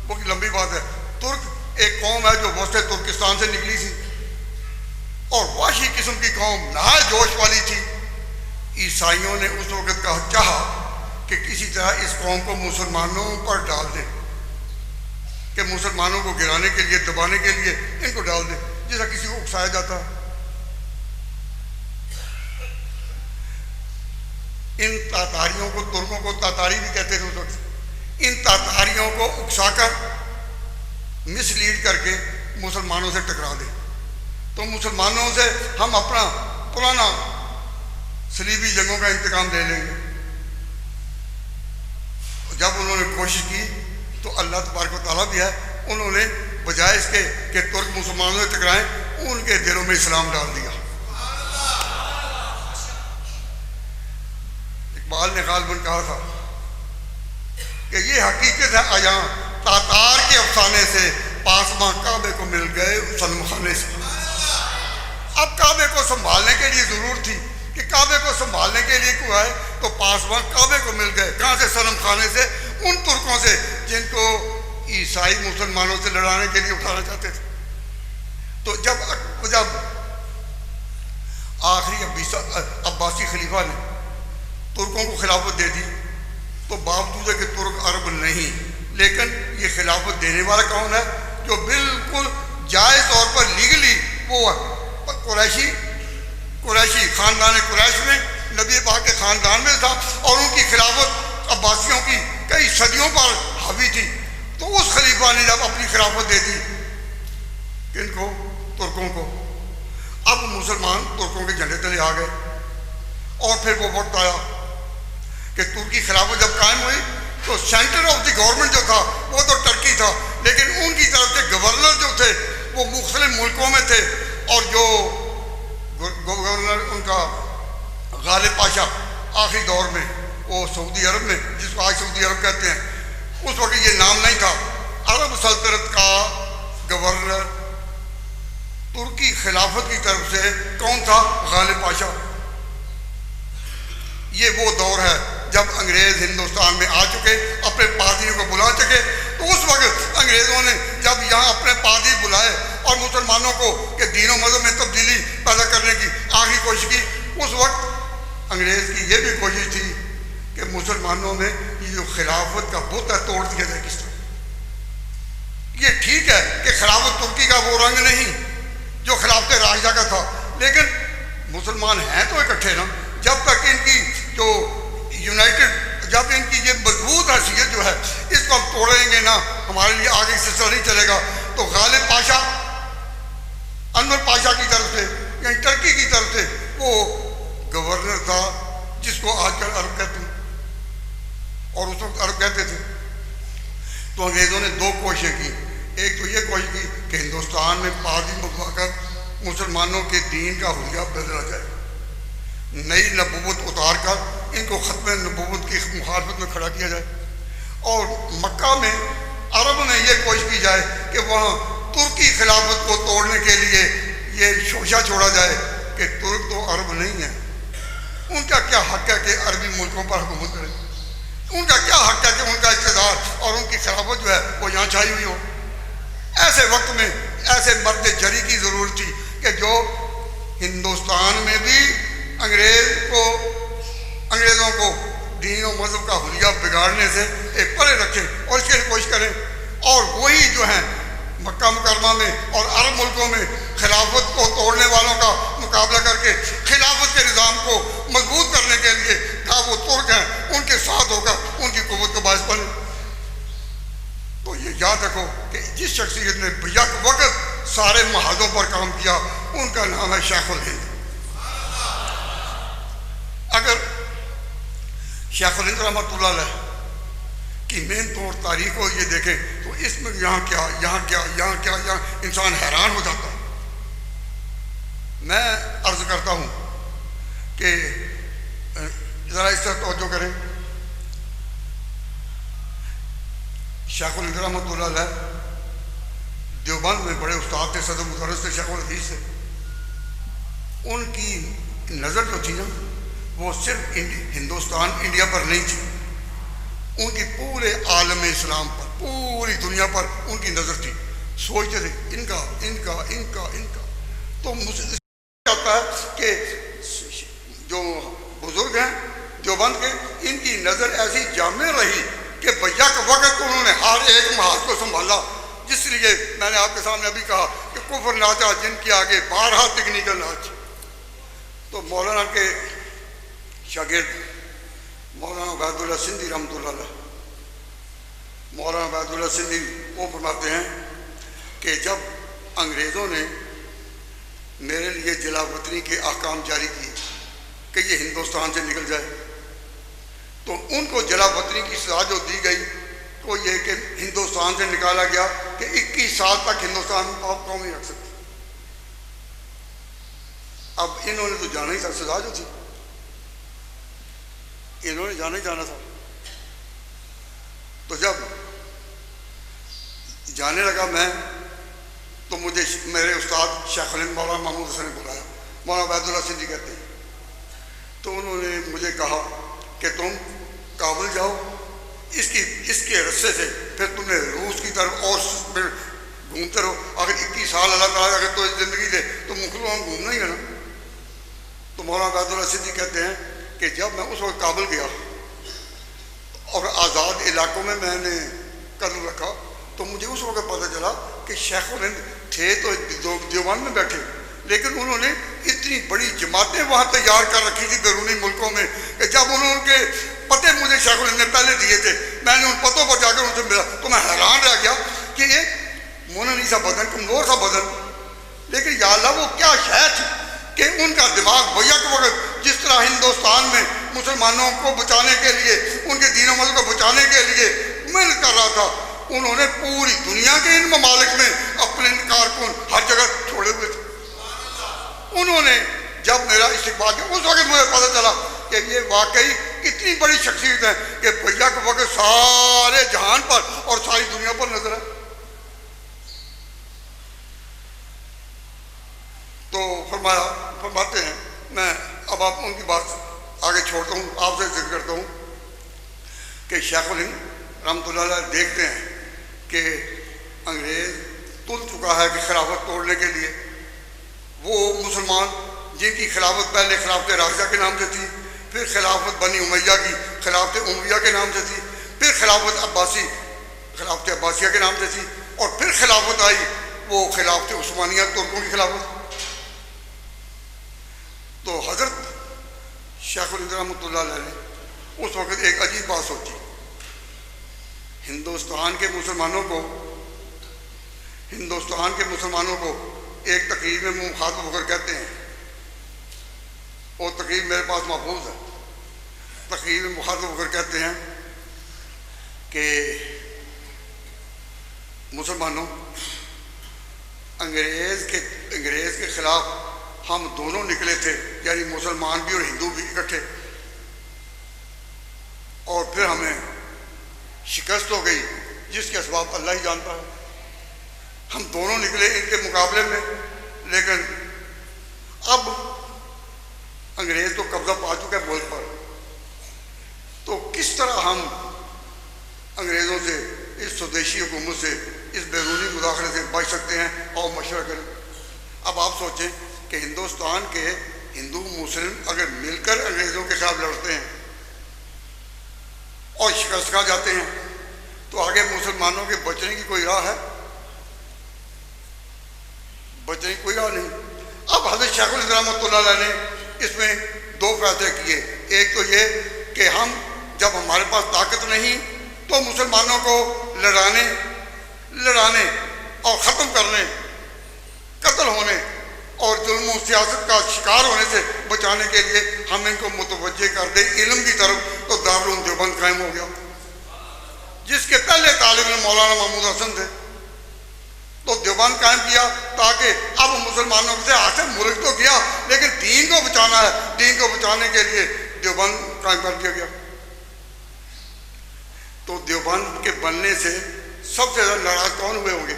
वो की लंबी बात है। तुर्क एक कौम है जो वस्त तुर्किस्तान से निकली थी और वाशी किस्म की कौम, नहायत जोश वाली थी। ईसाइयों ने उस वक़्त का चाहा कि किसी तरह इस कौम को मुसलमानों पर डाल दें, कि मुसलमानों को गिराने के लिए, दबाने के लिए इनको डाल दें। जैसा किसी को उकसाया जाता है। इन तातारियों को, तुर्कों को तातारी भी कहते थे उस वक्त, इन तातारियों को उकसाकर मिसलीड करके मुसलमानों से टकरा दे तो मुसलमानों से हम अपना पुराना सलीबी जंगों का इंतकाम ले लेंगे। जब उन्होंने कोशिश की तो अल्लाह तबारक व तआला भी है, उन्होंने बजाय इसके कि तुर्क मुसलमानों से टकराएं, उनके दिलों में इस्लाम डाल दिया। इकबाल ने गालिबन कहा था कि ये हकीकत है आया तातार के अफसाने से पासमां काबे को मिल गए सनम खाने से। अब काबे को संभालने के लिए जरूरत थी कि काबे को संभालने के लिए क्यों आए, तो पासवान काबे को मिल गए। कहाँ से? सनम खाने से, उन तुर्कों से जिनको ईसाई मुसलमानों से लड़ाने के लिए उठाना चाहते थे। तो जब आखिरी अब्बासी खलीफा ने तुर्कों को खिलाफत दे दी तो बावजूद है कि तुर्क अरब नहीं, लेकिन ये खिलाफत देने वाला कौन है? जो बिल्कुल जायज़ तौर पर लीगली वो कुरैशी खानदान कुरैश में नबी पाक के खानदान में था और उनकी खिलाफत अब्बासियों की कई सदियों पर हावी थी। तो उस खलीफा ने जब अपनी खिलाफत दे दी किनको? तुर्कों को। अब मुसलमान तुर्कों के झंडे तले आ गए और फिर वो वक्त आया कि तुर्की खिलाफत जब कायम हुई तो सेंटर ऑफ द गवर्नमेंट जो था वो तो टर्की था, लेकिन उनकी तरफ से गवर्नर जो थे वो मुख्तलिफ मुल्कों में थे और जो गवर्नर उनका गालिब पाशा आखिरी दौर में वो सऊदी अरब में, जिसको आज सऊदी अरब कहते हैं, उस वक्त ये नाम नहीं था। अरब सल्तनत का गवर्नर तुर्की खिलाफत की तरफ से कौन था? गालिब पाशा। ये वो दौर है जब अंग्रेज हिंदुस्तान में आ चुके, अपने पादरियों को बुला चुके। तो उस वक्त अंग्रेजों ने जब यहाँ अपने पादरी बुलाए और मुसलमानों को कि दीनों मज़हब में तब्दीली पैदा करने की आखिरी कोशिश की, उस वक्त अंग्रेज की ये भी कोशिश थी कि मुसलमानों में ये जो खिलाफत का बुत है तोड़ दिया जाए किस तरह। ये ठीक है कि खिलाफत तुर्की का वो रंग नहीं जो खिलाफत राशिदा का था, लेकिन मुसलमान हैं तो इकट्ठे ना। जब तक इनकी जो यूनाइटेड, जब इनकी ये मजबूत हैसियत जो है इसको हम तोड़ेंगे ना, हमारे लिए आगे सिलसिला नहीं चलेगा। तो गालिब पाशा अनवर पाशा की तरफ से यानी टर्की की तरफ से वो गवर्नर था जिसको आजकल अरब कहते हैं और उस वक्त अरब कहते थे। तो अंग्रेज़ों ने दो कोशिशें की। एक तो ये कोशिश की कि हिंदुस्तान में पादरी मंगवाकर मुसलमानों के दीन का हुलिया बदला जाए, नई नबूवत उतार कर इनको ख़त्म नबूवत की मुखालफत में खड़ा किया जाए, और मक्का में अरब में ये कोशिश की जाए कि वहाँ तुर्की खिलाफत को तोड़ने के लिए ये शोशा छोड़ा जाए कि तुर्क तो अरब नहीं है, उनका क्या हक है कि अरबी मुल्कों पर हुकूमत करें, उनका क्या हक है कि उनका इक़्तिदार और उनकी खिलाफत जो है वो यहाँ छाई हुई हो। ऐसे वक्त में ऐसे मर्द जरी की ज़रूरत थी कि जो हिंदुस्तान में भी अंग्रेज़ों को दीन और मज़हब का हुलिया बिगाड़ने से एक परे रखें और इसके लिए कोशिश करें, और वही जो है मक्का मुकरमा में और अरब मुल्कों में खिलाफत को तोड़ने वालों का मुकाबला करके खिलाफत के निज़ाम को मजबूत करने के लिए क्या वो तुर्क हैं उनके साथ होकर उनकी कुव्वत का बायस बने। तो ये याद रखो कि जिस शख्सियत ने यक वक्त सारे महाजों पर काम किया उनका नाम है शेखुल हिंद। अगर शेखुल हिंद रहमतुल्लाह अलैह की मेहनत और तारीख को ये देखें तो इसमें यहाँ क्या यहाँ क्या यहाँ क्या यहाँ इंसान हैरान हो जाता है। मैं अर्ज करता हूँ कि ज़रा इस तरह तवज्जो करें। शेखुल हिंद रहमतुल्लाह अलैह देवबंद में बड़े उस्ताद थे, सदर मुदर्रिस थे, शेखुल हदीस थे। उनकी नज़र जो थी ना वो सिर्फ हिंदुस्तान इंडिया पर नहीं थी, उनकी पूरे आलम इस्लाम पर, पूरी दुनिया पर उनकी नज़र थी। सोचते थे इनका इनका इनका इनका। तो मुझे लगता है कि जो बुजुर्ग हैं देवबंद के, इनकी नज़र ऐसी जामे रही कि भैया के वक्त उन्होंने हर एक महाज को संभाला। जिस इसलिए मैंने आपके सामने अभी कहा कि कुफर नाचा जिनके आगे 12 तकनीकल नाच। तो मौलाना के शागिर्द मौलाना उबैदुल्लाह सिंधी रहमतुल्लाह अलैह, मौलाना उबैदुल्लाह सिंधी वो फरमाते हैं कि जब अंग्रेज़ों ने मेरे लिए जिला वतनी के अहकाम जारी किए कि ये हिंदुस्तान से निकल जाए, तो उनको जिला वतनी की सजा जो दी गई वो ये कि हिंदुस्तान से निकाला गया कि 21 साल तक हिंदुस्तान आप कौम नहीं रख सकते। अब इन्होंने तो जाना ही था, सजा जो थी इन्होंने जाना ही जाना था। तो जब जाने लगा मैं, तो मुझे मेरे उस्ताद शेख मौलाना महमूद हसन ने बुलाया, मौलाना उबैदुल्लाह सिंधी कहते हैं। तो उन्होंने मुझे कहा कि तुम काबुल जाओ, इसके रस्से से फिर तुमने रूस की तरफ और घूमते रहो। अगर 21 साल अल्लाह ताला अगर तो ज़िंदगी दे तो मुसलमान घूमना ही है ना। तो मौलाना उबैदुल्लाह सिंधी कहते हैं कि जब मैं उस वक्त काबुल गया और आज़ाद इलाकों में मैंने कदम रखा, तो मुझे उस वक्त पता चला कि शेख हिंद थे तो देवबंद में बैठे, लेकिन उन्होंने इतनी बड़ी जमातें वहाँ तैयार कर रखी थी बैरूनी मुल्कों में कि जब उन्होंने पते मुझे शेख हिंद ने पहले दिए थे, मैंने उन पतों पर जाकर उनसे मिला तो मैं हैरान रह गया कि ये मुननी सा बदन, कमजोर सा बदन, लेकिन या अल्लाह वो क्या शय थी कि उनका दिमाग भैया के वक्त जिस तरह हिंदुस्तान में मुसलमानों को बचाने के लिए, उनके दीन अमल को बचाने के लिए मेहनत कर रहा था, उन्होंने पूरी दुनिया के इन ममालिक में अपने कारकुन हर जगह छोड़े हुए थे। उन्होंने जब मेरा इस्तेमाल किया उस वक्त मुझे पता चला कि ये वाकई इतनी बड़ी शख्सियत है कि भैया के वक्त सारे जहान पर और सारी दुनिया पर नजर है। तो फरमाते हैं, मैं अब आप उनकी बात आगे छोड़ता हूँ, आपसे जिक्र करता हूँ कि शेख हिंद रहमतुल्लाह अलैह देखते हैं कि अंग्रेज़ तुल चुका है कि खिलाफत तोड़ने के लिए। वो मुसलमान जिनकी खिलाफत पहले खिलाफत राशिदा के नाम से थी, फिर खिलाफत बनी उमैया की खिलाफत उमैया के नाम से थी, फिर खिलाफत अब्बासिया के नाम से थी, और फिर खिलाफत आई वो खिलाफत उस्मानिया तुर्कों की खिलाफत। तो हज़रत शेख हिंद रहमतुल्लाह अलैह ने उस वक़्त एक अजीब बात सोची, हिंदुस्तान के मुसलमानों को एक तकरीर में मुखातब होकर कहते हैं, वो तकरीर मेरे पास महफूज है, तकरीर में मुखातब होकर कहते हैं कि मुसलमानों, अंग्रेज़ के खिलाफ हम दोनों निकले थे, यानी मुसलमान भी और हिंदू भी इकट्ठे, और फिर हमें शिकस्त हो गई जिसके असबाब अल्लाह ही जानता है। हम दोनों निकले इनके मुकाबले में, लेकिन अब अंग्रेज़ तो कब्जा पा चुका है मुल्क पर, तो किस तरह हम अंग्रेज़ों से, इस स्वदेशी हुकूमत से, इस बैरूनी मुदाखले से बच सकते हैं, और मशवरा करें। अब आप सोचें कि हिंदुस्तान के हिंदू मुस्लिम अगर मिलकर अंग्रेज़ों के खिलाफ लड़ते हैं और शिकस्त खा जाते हैं, तो आगे मुसलमानों के बचने की कोई राह है? बचने की कोई राह नहीं। अब हज़रत शेख हिंद रहमतुल्लाह अलैह ने इसमें दो फैसले किए। एक तो ये कि हम जब हमारे पास ताकत नहीं तो मुसलमानों को लड़ाने और ख़त्म करने, कत्ल होने और जुल्म सियासत का शिकार होने से बचाने के लिए हम इनको मुतवज्जे कर दें इल्म की तरफ, तो दारुल उलूम देवबंद कायम हो गया, जिसके पहले तालिब इल्म मौलाना महमूद हसन थे। तो देवबंद कायम किया ताकि अब मुसलमानों से हासिल मुल्क तो गया, लेकिन दीन को बचाना है, दीन को बचाने के लिए देवबंद कायम कर दिया गया। तो देवबंद के बनने से सबसे ज्यादा नाराज कौन हुए होंगे?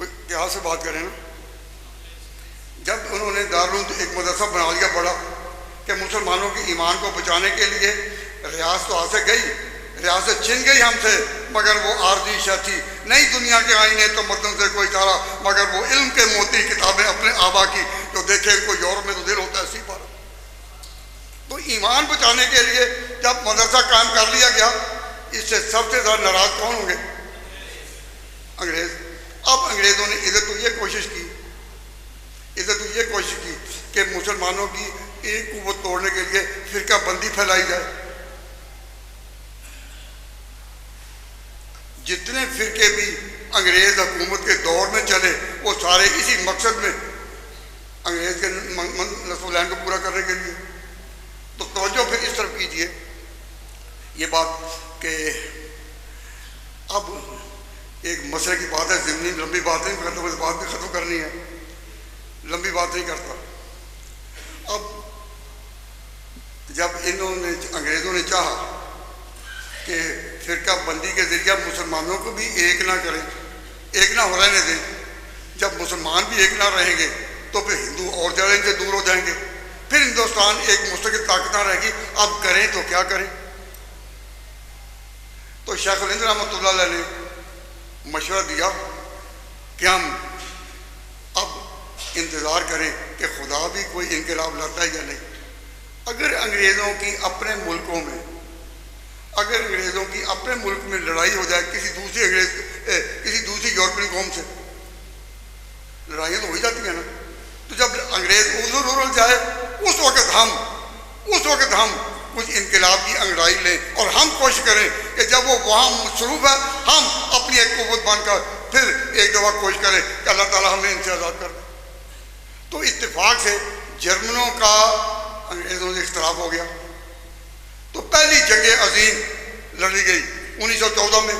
क्या से बात करें ना, जब उन्होंने दारुल एक मदरसा बना लिया बड़ा कि मुसलमानों के ईमान को बचाने के लिए, रियासत तो हाथ से गई, रियासत छिन गई हमसे, मगर वो आर्जी शा थी, नई दुनिया के आईने तो मदन से कोई चारा, मगर वो इल्म के मोती किताबें अपने आबा की, जो देखे कोई यूरोप में तो दिल होता है इसी पर। तो ईमान बचाने के लिए जब मदरसा कायम कर लिया गया, इससे सबसे ज़्यादा नाराज़ कौन होंगे? अंग्रेज़। अब अंग्रेज़ों ने इधर तो ये कोशिश की कि मुसलमानों की एक कुव्वत तोड़ने के लिए फिरका बंदी फैलाई जाए। जितने फिरके भी अंग्रेज़ हुकूमत के दौर में चले वो सारे इसी मकसद में, अंग्रेज़ के नस्ल को पूरा करने के लिए। तो तवज्जो फिर इस तरफ कीजिए ये बात कि अब एक मसले की बात है, ज़िमनी लंबी बात नहीं करता, बस बात भी ख़त्म करनी है, लंबी बात नहीं करता। अब जब अंग्रेज़ों ने चाहा कि फिरका बंदी के ज़रिए मुसलमानों को भी एक ना करें, एक ना हो रहने दें, जब मुसलमान भी एक ना रहेंगे तो फिर हिंदू और ज़्यादा इनसे दूर हो जाएंगे, फिर हिंदुस्तान एक मुस्तकिल ताकत ना रहेगी। अब करें तो क्या करें? तो शेखुल हिंद रहमतुल्लाह अलैह ने मशवरा दिया कि हम अब इंतज़ार करें कि खुदा भी कोई इनकलाब लाता है या नहीं। अगर अंग्रेज़ों की अपने मुल्कों में, अगर अंग्रेज़ों की अपने मुल्क में लड़ाई हो जाए किसी दूसरी यूरोपियन कौम से, लड़ाइयाँ तो हो ही जाती हैं ना। तो जब अंग्रेज़ उधर जाए उस वक़्त हम कुछ इनकलाब की अंगड़ाई लें और हम कोशिश करें कि जब वो वहाँ मसरूफ़ है हम अपनी एक कुव्वत बनकर फिर एक दफ़ा कोशिश करें कि अल्लाह ताला हमें इनसे आज़ाद कर दे। तो इत्तेफाक से जर्मनों का अंग्रेज़ों से इख्तलाफ हो गया। तो पहली जंग अजीम लड़ी गई 1914 में।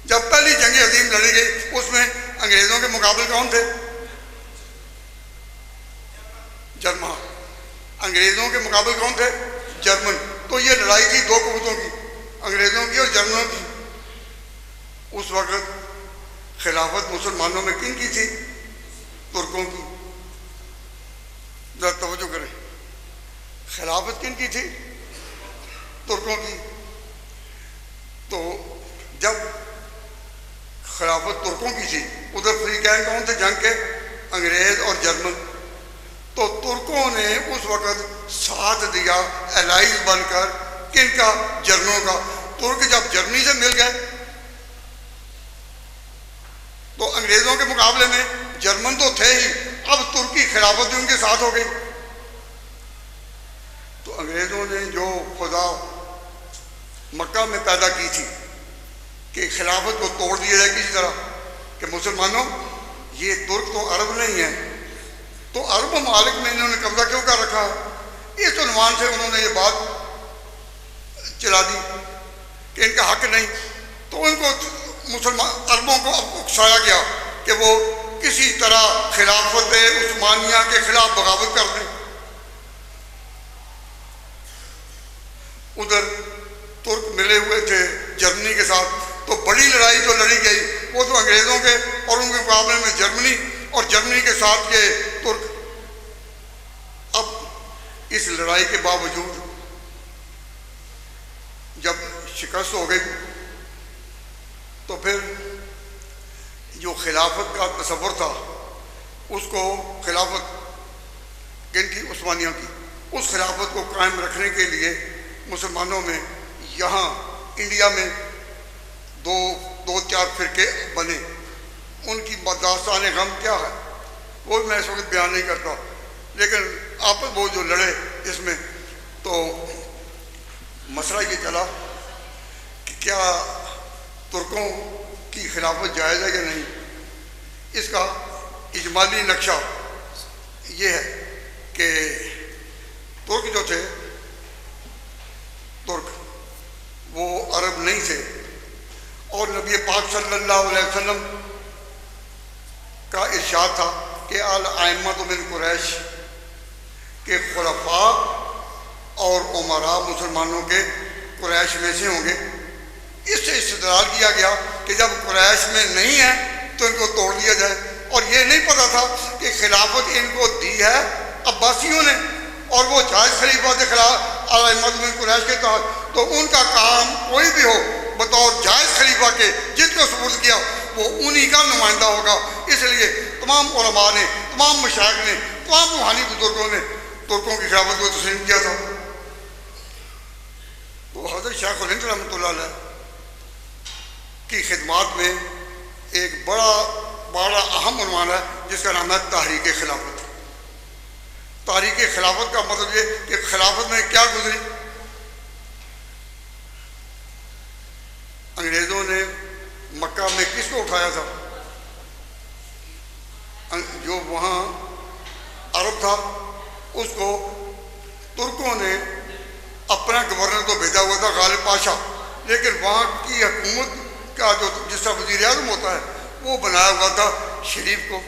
जब पहली जंग अजीम लड़ी गई उसमें अंग्रेज़ों के मुकाबले कौन थे? जर्मन। अंग्रेज़ों के मुकाबले कौन थे? जर्मन। तो ये लड़ाई थी दो कुव्वतों की, अंग्रेज़ों की और जर्मनों की। उस वक़्त खिलाफत मुसलमानों में किन की थी? तुर्कों की। जरा तवज्जो करें, खिलाफत किन की थी? तुर्कों की। तो जब खिलाफत तुर्कों की थी उधर फ्रीकैन कौन थे जंग के? अंग्रेज़ और जर्मन। तो तुर्कों ने उस वक़्त साथ दिया एलाइज बनकर, किनका? जर्मनों का। तुर्क जब जर्मनी से मिल गए तो अंग्रेज़ों के मुकाबले में जर्मन तो थे ही, अब तुर्की खिलाफत भी उनके साथ हो गई। तो अंग्रेज़ों ने जो खुदा मक्का में पैदा की थी कि खिलाफत को तोड़ दिया जाए किसी तरह, कि मुसलमानों ये तुर्क तो अरब नहीं है, तो अरब ममालिक में इन्होंने कब्जा क्यों कर रखा है? इस उन्वान से उन्होंने ये बात चला दी कि इनका हक नहीं। तो उनको मुसलमान अरबों को अब उकसाया गया कि वो किसी तरह खिलाफत उस्मानिया के खिलाफ बगावत कर दें। उधर तुर्क मिले हुए थे जर्मनी के साथ, तो बड़ी लड़ाई जो लड़ी गई वो तो अंग्रेज़ों के और उनके मुकाबले में जर्मनी, और जर्मनी के साथ ये तुर्क। अब इस लड़ाई के बावजूद जब शिकस्त हो गई तो फिर जो खिलाफत का तसव्वुर था उसको, खिलाफत किनकी? उस्मानिया की। उस खिलाफत को कायम रखने के लिए मुसलमानों में यहाँ इंडिया में दो चार फिरके बने। उनकी दास्तान गम क्या है वो मैं इस वक्त बयान नहीं करता, लेकिन आप वो जो लड़े इसमें तो मसला ये चला कि क्या तुर्कों की खिलाफत जायज़ है या नहीं। इसका इजमाली नक्शा ये है कि तुर्क जो थे, तुर्क वो अरब नहीं थे, और नबी पाक सल्लल्लाहु अलैहि वसल्लम का इरशाद था कि अल आइम्मत मिन कुरैश, के खुलफा और उमरा मुसलमानों के कुरैश में से होंगे। इससे इस्तदलाल किया गया कि जब कुरैश में नहीं है तो इनको तोड़ दिया जाए। और ये नहीं पता था कि खिलाफत इनको दी है अब्बासियों ने, और वो जायज़ खलीफा के खिलाफ अल-अइम्मत मिन कुरैश के तहत, तो उनका काम कोई भी हो बतौर जायज़ खलीफा के जिसको सुपुर्द किया वो उन्हीं का नुमाइंदा होगा। इसलिए तमाम उलमा ने, तमाम मशाइख ने, तमाम रूहानी बुजुर्गों ने तुर्कों की खिलाफत को तस्लीम किया था। तो तो हज़रत शेख हिंद रहमतुल्लाह अलैह की खिदमत में एक बड़ा अहम उन्वान है जिसका नाम है तहरीक खिलाफत। तहरीक खिलाफत का मतलब ये कि खिलाफत में क्या गुजरी। अंग्रेज़ों ने मक्का में किसको उठाया था? जो वहाँ अरब था उसको तुर्कों ने अपना गवर्नर तो भेजा हुआ था गालिब पाशा, लेकिन वहाँ की हुकूमत का जो जिसका वज़ीर आज़म होता है वो बनाया हुआ था शरीफ को।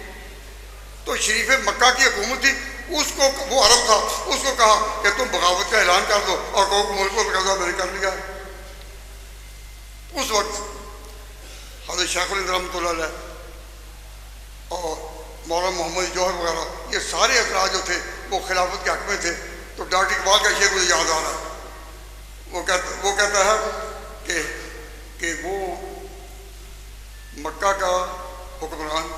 तो शरीफ मक्का की हुकूमत थी, उसको वो अरब था, उसको कहा कि तुम बगावत का ऐलान कर दो और कहो मुल्क को कब्जा मैंने कर लिया। उस वक्त हज़रत शेख रहमतुल्लाह अलैह और मौलाना मोहम्मद जौहर वगैरह ये सारे अफराद जो थे वो खिलाफत के हक में थे। तो डॉक्टर इकबाल का शेर मुझे याद आ रहा है, वो कहता है कि वो मक्का का हुक्मरान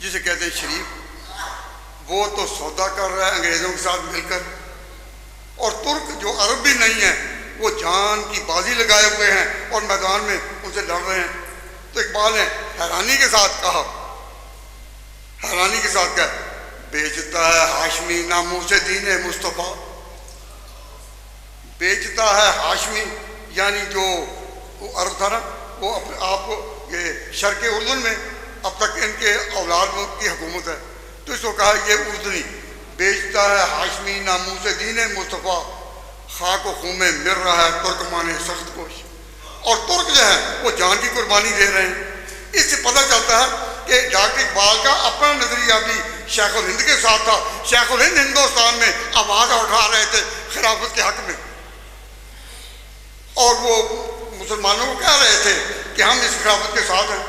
जिसे कहते हैं शरीफ, वो तो सौदा कर रहा है अंग्रेज़ों के साथ मिलकर, और तुर्क जो अरब भी नहीं है वो जान की बाजी लगाए हुए हैं और मैदान में उनसे लड़ रहे हैं। तो इकबाल ने हैरानी के साथ कहा, हैरानी के साथ कहा, बेचता है हाशमी नामों से दीन मुस्तफ़ा। बेचता है हाशमी यानी जो वो अरब था ना, वो अपने आप को ये शर्क उर्दन में अब तक इनके औलाद की हुकूमत है, तो इसको कहा ये उर्दनी। बेचता है हाशमी नामों से दीन मुस्तफ़ा, खाक खून में मिर रहा है तुर्कमान सख्त कोश। और तुर्क जो है वो जान की कुर्बानी दे रहे हैं। इससे पता चलता है कि डॉक्टर इकबाल का अपना नजरिया भी शेख हिंद के साथ था। शेख हिंद हिंदुस्तान में आवाज़ उठा रहे थे खिलाफत के हक में, और वो मुसलमानों को कह रहे थे कि हम इस खिलाफत के साथ हैं।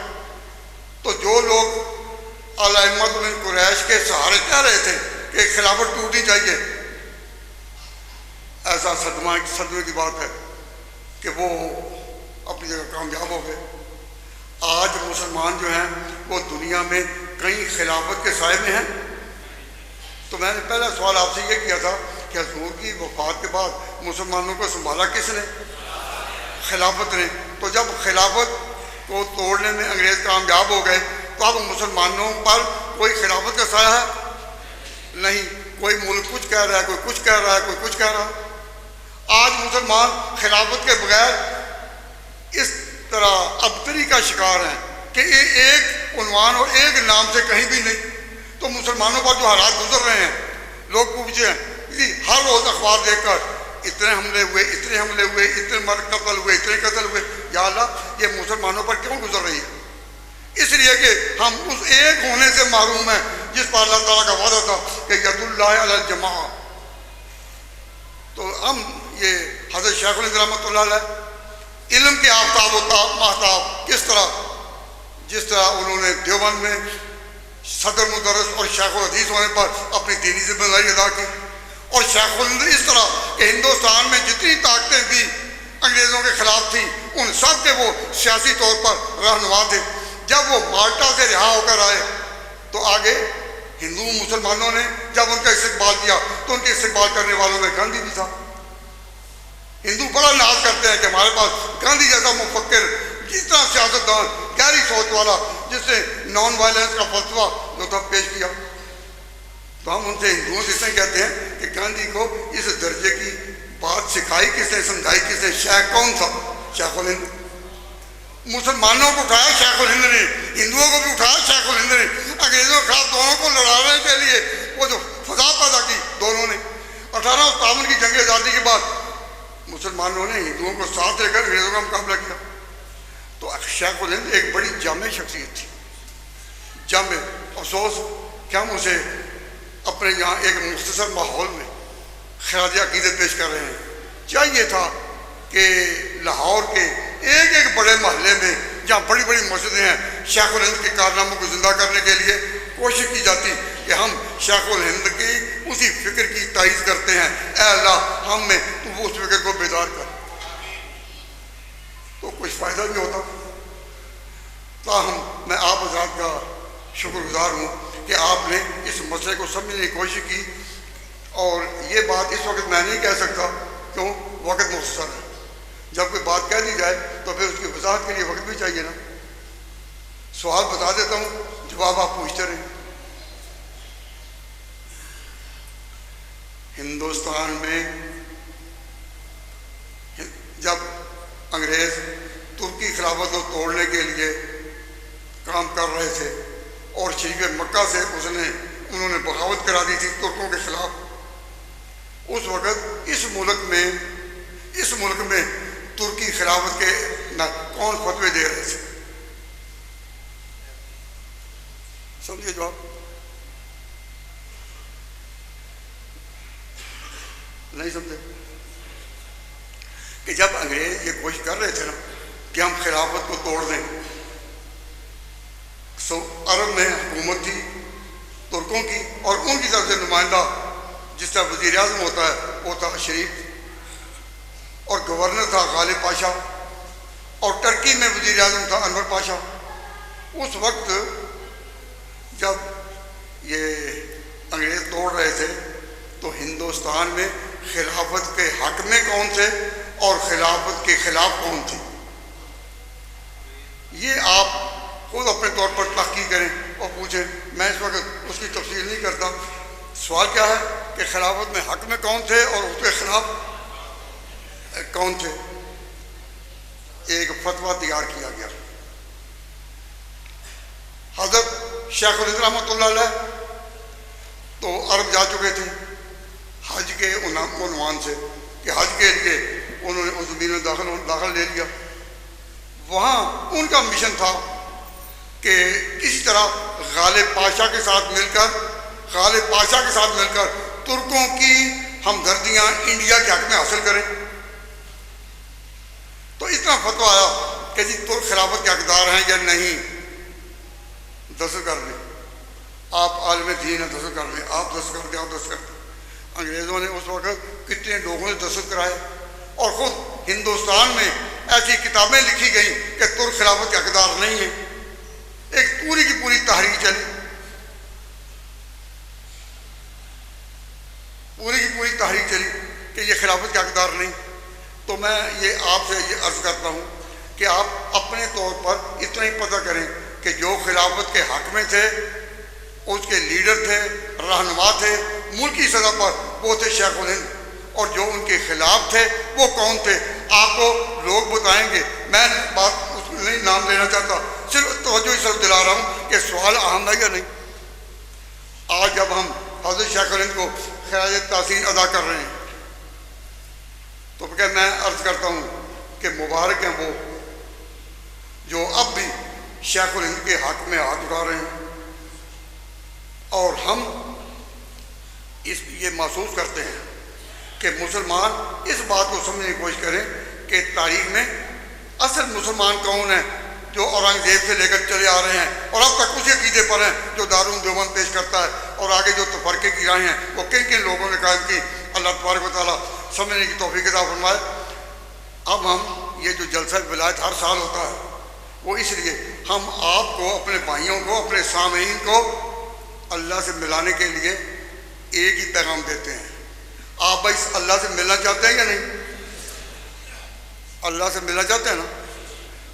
तो जो लोग अल-अइम्मत मिन कुरैश के सहारे कह रहे थे कि खिलाफत टूटनी चाहिए, ऐसा सदमे की बात है कि वो अपनी जगह कामयाब हो गए। आज मुसलमान जो हैं वो दुनिया में कई खिलाफत के साए में हैं। तो मैंने पहला सवाल आपसे ये किया था कि हुजूर की वफात के बाद मुसलमानों को संभाला किसने? खिलाफत ने। तो जब खिलाफत को तोड़ने में अंग्रेज़ कामयाब हो गए तो अब मुसलमानों पर कोई खिलाफत का साया है नहीं। कोई मुल्क कुछ कह रहा है, कोई कुछ कह रहा है, कोई कुछ कह रहा है। आज मुसलमान खिलाफत के बगैर इस तरह अबतरी का शिकार हैं कि ये एक उन्वान और एक नाम से कहीं भी नहीं। तो मुसलमानों पर जो हालात गुजर रहे हैं, लोग पूछे हैं कि हर रोज़ अखबार देखकर इतने हमले हुए, इतने हमले हुए, इतने मर्द कत्ल हुए, इतने कत्ल हुए, या अल्लाह ये मुसलमानों पर क्यों गुजर रही है? इसलिए कि हम उस एक होने से महरूम हैं जिस पर अल्लाह ताला का वादा था कि यदुल्लाह अलल जमा। तो हम ये हज़रत शेख रहमतुल्लाह अलैह इल्म के आफ्ताब और महताब जिस तरह उन्होंने देवबंद में सदर मुदर्रिस और शेख हदीस होने पर अपनी दीनी जिम्मेदारी अदा की, और शेख इस तरह कि हिंदुस्तान में जितनी ताकतें भी अंग्रेज़ों के खिलाफ थी उन सब के वो सियासी तौर पर रहनुमा थे। जब वो माल्टा से रिहा होकर आए तो आगे हिंदू मुसलमानों ने जब उनका इस्तकबाल किया तो उनके इस्तकबाल करने वालों में गांधी भी था। हिंदू बड़ा नाज करते हैं कि हमारे पास गांधी जैसा मुफक्किर, जिस तरह सियासतदान, गहरी सोच वाला, जिसने नॉन वायलेंस का फलसफा जो था पेश किया। तो हम उनसे हिंदुओं से इतना कहते हैं कि गांधी को इस दर्जे की बात सिखाई किसने, समझाई किसने? शेख कौन था? शेख हिंद। मुसलमानों को उठाया शेख हिंद ने, हिंदुओं को भी उठाया शेख हिंद ने। अंग्रेजों के खिलाफ दोनों को लड़ाने के लिए वो जो फजा पैदा की दोनों ने, 1857 की जंग आज़ादी के बाद मुसलमानों ने हिंदुओं को साथ लेकर अंग्रेजों का मुकाबला किया। तो शेख हिंद एक बड़ी जामे शख्सियत थी, जामे। अफसोस क्या हम उसे अपने यहाँ एक मुख्तसर माहौल में खराज अकीदत पेश कर रहे हैं। चाहिए था कि लाहौर के एक एक बड़े महल्ले में जहाँ बड़ी बड़ी मस्जिदें हैं, शेख हिंद के कारनामों को जिंदा करने के लिए कोशिश की जाती कि हम शेख हिंद की उसी फिक्र की तायीद करते हैं, ऐ अल्लाह हम में तू उस फिक्र को बेदार कर। तो कुछ फ़ायदा भी होता। ताहम मैं आप हज़रात का शुक्रगुजार हूँ कि आपने इस मसले को समझने की कोशिश की। और ये बात इस वक्त मैं नहीं कह सकता, क्यों? वक्त मुख्तसर है। जब कोई बात कह दी जाए तो फिर उसकी वजाहत के लिए वक्त भी चाहिए ना। सवाल बता देता हूँ, जवाब आप पूछते रहें। हिंदुस्तान में जब अंग्रेज तुर्की खिलाफत को तोड़ने के लिए काम कर रहे थे और शरीफ मक्का से उन्होंने बगावत करा दी थी तुर्कों के खिलाफ, उस वक़्त इस मुल्क में तुर्की खिलाफत के कौन फतवे दे रहे थे? समझिए जवाब। नहीं समझे कि जब अंग्रेज ये कोशिश कर रहे थे ना कि हम खिलाफत को तोड़ दें, सो अरब में हुकूमत थी तुर्कों की और उनकी तरफ से नुमाइंदा जिस तरह वज़ीर आज़म होता है वो था शरीफ और गवर्नर था गालिब पाशा और टर्की में वज़ीर आज़म था अनवर पाशा। उस वक्त जब ये अंग्रेज़ तोड़ रहे थे तो हिंदुस्तान में खिलाफत के हक में कौन थे और खिलाफत के खिलाफ कौन थे, ये आप खुद अपने तौर पर तहकीक करें और पूछें। मैं इस वक्त उसकी तफसील नहीं करता। सवाल क्या है कि खिलाफत में हक में कौन थे और उसके खिलाफ कौन थे। एक फतवा तैयार किया गया। हज़रत शेखुल हिंद रहमतुल्लाह अलैह तो अरब जा चुके थे हज के उन्वान से कि हज के लिए उन्होंने उस ज़मीन में दाखिल ले लिया। वहाँ उनका मिशन था कि किसी तरह गालिब पाशा के साथ मिलकर तुर्कों की हमदर्दियाँ इंडिया के हक में हासिल करें। तो इतना फतवा आया कि जी तुर्क खिलाफत के हकदार हैं या नहीं, दस्तखत कर लें, आप आलम दीन है, दस्तखत कर लें, आप दस्तखत कर दें, आप दस्तखत कर दें। अंग्रेज़ों ने उस वक्त कितने लोगों ने दस्तखत कराए और ख़ुद हिंदुस्तान में ऐसी किताबें लिखी गई कि तुर्क खिलाफत के हकदार नहीं है। एक पूरी की पूरी तहरीक चली, कि ये खिलाफत के हकदार नहीं। तो मैं ये आपसे ये अर्ज़ करता हूँ कि आप अपने तौर पर इतना ही पता करें कि जो खिलाफत के हक में थे उसके लीडर थे, रहनुमा थे मुल्की सतह पर, वो थे शेखुल हिंद, और जो उनके खिलाफ थे वो कौन थे आपको लोग बताएंगे। मैं बात उसमें नहीं नाम लेना चाहता, सिर्फ तवज्जो इस तरफ दिला रहा हूँ कि सवाल अहम है या नहीं। आज जब हम हज़रत शेखुल हिंद को खराज तहसीन अदा कर रहे हैं तो क्या मैं अर्ज़ करता हूँ कि मुबारक हैं वो जो अब भी शेखुल हिंद के हक में हाथ उठा रहे हैं। और हम ये महसूस करते हैं कि मुसलमान इस बात को समझने की कोशिश करें कि तारीख़ में असल मुसलमान कौन है जो औरंगज़ेब से लेकर चले आ रहे हैं और अब तक उसी अक़ीदे पर हैं जो दारुल देवबंद पेश करता है, और आगे जो तफरक़े की राहें हैं वो किन किन लोगों ने कायम की। अल्लाह तबारक व तआला समझने की तौफ़ीक़ अता फरमाए। अब हम ये जो जलसा विलायत हर साल होता है वो इसलिए हम आपको, अपने भाइयों को, अपने सामीन को अल्लाह से मिलाने के लिए एक ही पैगाम देते हैं। आप भाई अल्लाह से मिलना चाहते हैं या नहीं? अल्लाह से मिलना चाहते हैं ना?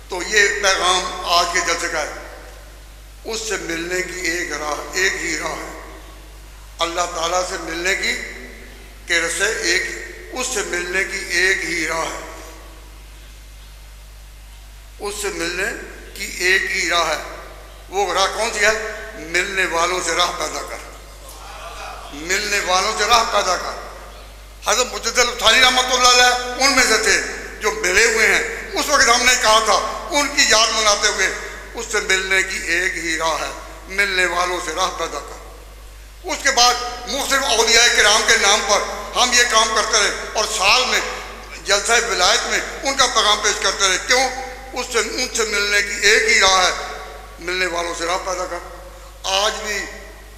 तो ये पैगाम आज के जलसे का है। उससे मिलने की एक ही राह है, अल्लाह ताला से मिलने की रस्ते उससे मिलने की एक ही राह है, उससे मिलने की एक ही राह है। वो राह कौन सी है? मिलने वालों से राह पैदा कर, मिलने वालों से राह पैदा कर। हज़रत मुजद्दिद थानी रहमतुल्लाह अलैह उनमें से थे जो मिले हुए हैं। उस वक्त हमने कहा था उनकी याद मनाते हुए उससे मिलने की एक ही राह है, मिलने वालों से राह पैदा कर। उसके बाद मुख्तलिफ औलिया किराम के नाम पर हम ये काम करते रहे और साल में जलसा विलायत में उनका पैगाम पेश करते रहे। क्यों? उनसे मिलने की एक ही राह है, मिलने वालों से राह पैदा कर। आज भी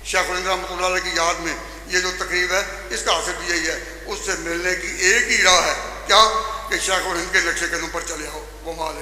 शेखुल हिंद रहमतुल्लाह अलैह की याद में ये जो तकरीब है इसका हासिल भी यही है, उससे मिलने की एक ही राह है। क्या? कि शेखुल हिंद के नक्शे कदम पर चले आओ। वो माल